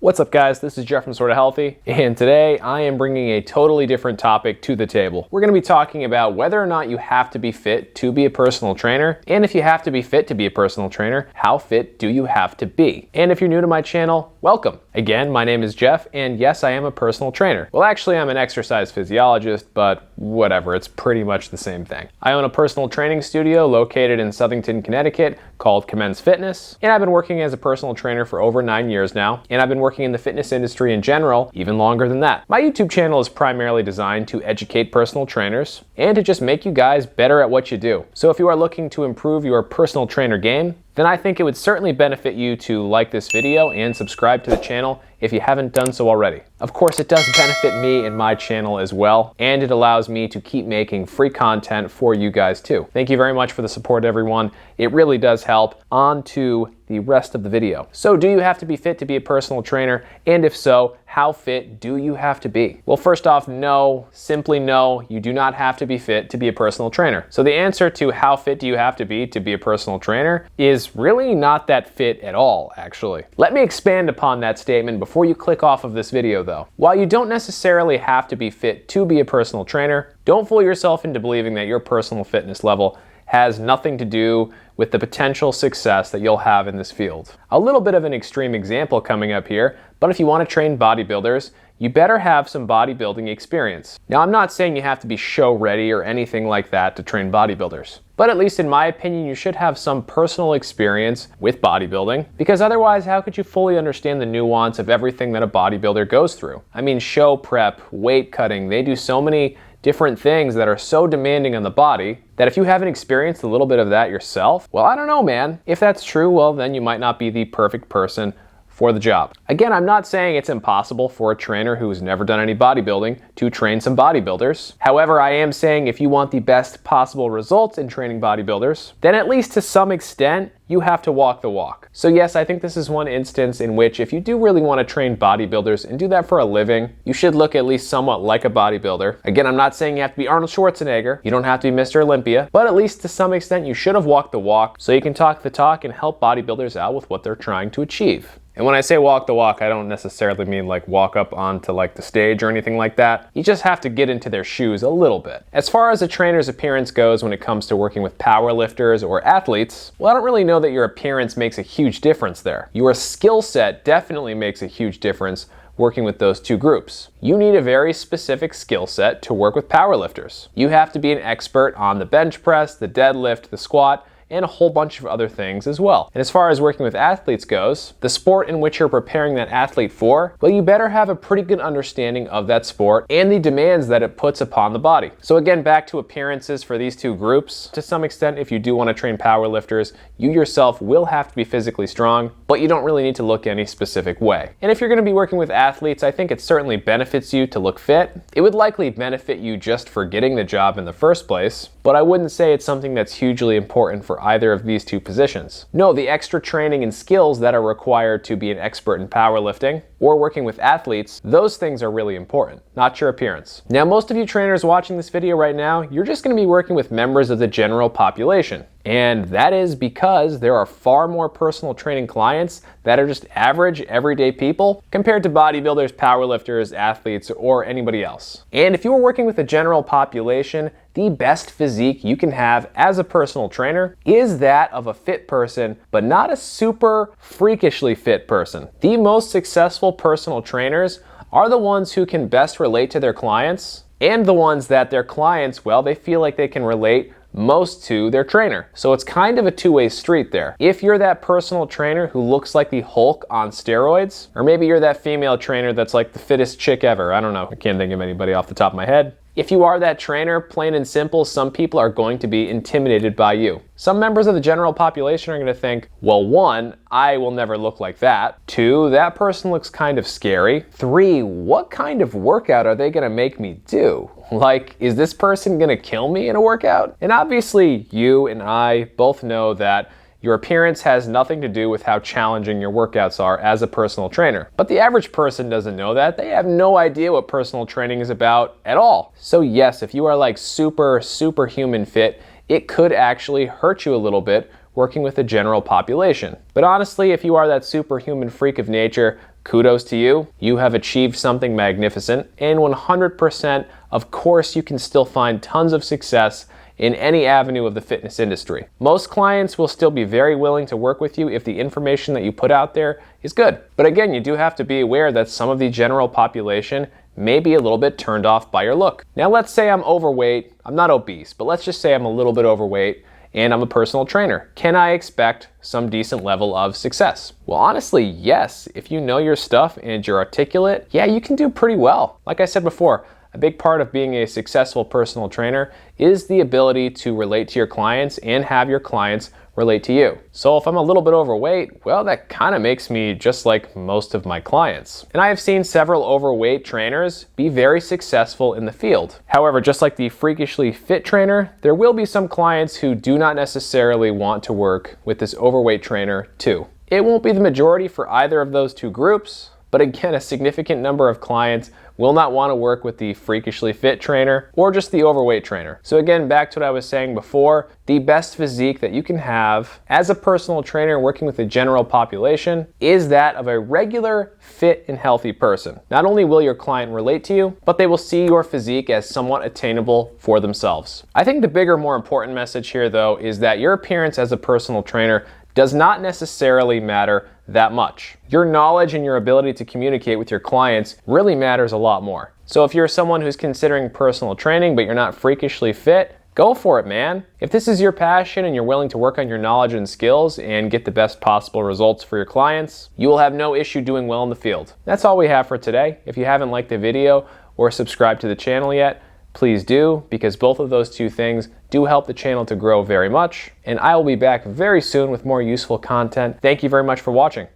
What's up guys, this is Jeff from Sorta Healthy, and today I am bringing a totally different topic to the table. We're going to be talking about whether or not you have to be fit to be a personal trainer, and if you have to be fit to be a personal trainer, how fit do you have to be? And if you're new to my channel, welcome. Again, my name is Jeff, and yes, I am a personal trainer. Well, actually, I'm an exercise physiologist, but whatever, it's pretty much the same thing. I own a personal training studio located in Southington, Connecticut called Commence Fitness, and I've been working as a personal trainer for over 9 years now, and I've been working in the fitness industry in general even longer than that. My YouTube channel is primarily designed to educate personal trainers and to just make you guys better at what you do. So if you are looking to improve your personal trainer game, then I think it would certainly benefit you to like this video and subscribe to the channel if you haven't done so already. Of course, it does benefit me and my channel as well, and it allows me to keep making free content for you guys too. Thank you very much for the support, everyone. It really does help. On to the rest of the video. So do you have to be fit to be a personal trainer? And if so, how fit do you have to be? Well, first off, no, simply no, you do not have to be fit to be a personal trainer. So the answer to how fit do you have to be a personal trainer is really not that fit at all, actually. Let me expand upon that statement before you click off of this video though. While you don't necessarily have to be fit to be a personal trainer, don't fool yourself into believing that your personal fitness level has nothing to do with the potential success that you'll have in this field. A little bit of an extreme example coming up here, but if you want to train bodybuilders, you better have some bodybuilding experience. Now, I'm not saying you have to be show ready or anything like that to train bodybuilders, but at least in my opinion, you should have some personal experience with bodybuilding, because otherwise, how could you fully understand the nuance of everything that a bodybuilder goes through? I mean, show prep, weight cutting, they do so many different things that are so demanding on the body that if you haven't experienced a little bit of that yourself, well, I don't know, man. If that's true, well, then you might not be the perfect person for the job. Again, I'm not saying it's impossible for a trainer who's never done any bodybuilding to train some bodybuilders. However, I am saying if you want the best possible results in training bodybuilders, then at least to some extent, you have to walk the walk. So yes, I think this is one instance in which if you do really want to train bodybuilders and do that for a living, you should look at least somewhat like a bodybuilder. Again, I'm not saying you have to be Arnold Schwarzenegger, you don't have to be Mr. Olympia, but at least to some extent you should have walked the walk so you can talk the talk and help bodybuilders out with what they're trying to achieve. And when I say walk the walk, I don't necessarily mean like walk up onto like the stage or anything like that. You just have to get into their shoes a little bit. As far as a trainer's appearance goes when it comes to working with powerlifters or athletes, well, I don't really know that your appearance makes a huge difference there. Your skill set definitely makes a huge difference working with those two groups. You need a very specific skill set to work with powerlifters. You have to be an expert on the bench press, the deadlift, the squat, and a whole bunch of other things as well. And as far as working with athletes goes, the sport in which you're preparing that athlete for, well, you better have a pretty good understanding of that sport and the demands that it puts upon the body. So again, back to appearances for these two groups. To some extent, if you do want to train powerlifters, you yourself will have to be physically strong, but you don't really need to look any specific way. And if you're going to be working with athletes, I think it certainly benefits you to look fit. It would likely benefit you just for getting the job in the first place, but I wouldn't say it's something that's hugely important for either of these two positions. No, the extra training and skills that are required to be an expert in powerlifting or working with athletes, those things are really important, not your appearance. Now, most of you trainers watching this video right now, you're just going to be working with members of the general population. And that is because there are far more personal training clients that are just average, everyday people compared to bodybuilders, powerlifters, athletes, or anybody else. And if you are working with the general population, the best physique you can have as a personal trainer is that of a fit person, but not a super freakishly fit person. The most successful personal trainers are the ones who can best relate to their clients and the ones that their clients, well, they feel like they can relate most to their trainer. So it's kind of a two-way street there. If you're that personal trainer who looks like the Hulk on steroids, or maybe you're that female trainer that's like the fittest chick ever, I don't know, I can't think of anybody off the top of my head. If you are that trainer, plain and simple, some people are going to be intimidated by you. Some members of the general population are going to think, well, 1, I will never look like that. 2, that person looks kind of scary. 3, what kind of workout are they going to make me do? Like, is this person going to kill me in a workout? And obviously, you and I both know that your appearance has nothing to do with how challenging your workouts are as a personal trainer. But the average person doesn't know that. They have no idea what personal training is about at all. So yes, if you are like superhuman fit, it could actually hurt you a little bit working with the general population. But honestly, if you are that superhuman freak of nature, kudos to you. You have achieved something magnificent, and 100%, of course, you can still find tons of success in any avenue of the fitness industry. Most clients will still be very willing to work with you if the information that you put out there is good. But again, you do have to be aware that some of the general population may be a little bit turned off by your look. Now let's say I'm overweight. I'm not obese, but let's just say I'm a little bit overweight and I'm a personal trainer. Can I expect some decent level of success? Well, honestly, yes. If you know your stuff and you're articulate, yeah, you can do pretty well. Like I said before, a big part of being a successful personal trainer is the ability to relate to your clients and have your clients relate to you. So if I'm a little bit overweight, well, that kind of makes me just like most of my clients. And I have seen several overweight trainers be very successful in the field. However, just like the freakishly fit trainer, there will be some clients who do not necessarily want to work with this overweight trainer too. It won't be the majority for either of those two groups, but again, a significant number of clients will not want to work with the freakishly fit trainer or just the overweight trainer. So again, back to what I was saying before, the best physique that you can have as a personal trainer working with the general population is that of a regular, fit, and healthy person. Not only will your client relate to you, but they will see your physique as somewhat attainable for themselves. I think the bigger, more important message here though is that your appearance as a personal trainer does not necessarily matter that much. Your knowledge and your ability to communicate with your clients really matters a lot more. So if you're someone who's considering personal training but you're not freakishly fit, go for it, man. If this is your passion and you're willing to work on your knowledge and skills and get the best possible results for your clients, you will have no issue doing well in the field. That's all we have for today. If you haven't liked the video or subscribed to the channel yet, please do, because both of those two things do help the channel to grow very much. And I will be back very soon with more useful content. Thank you very much for watching.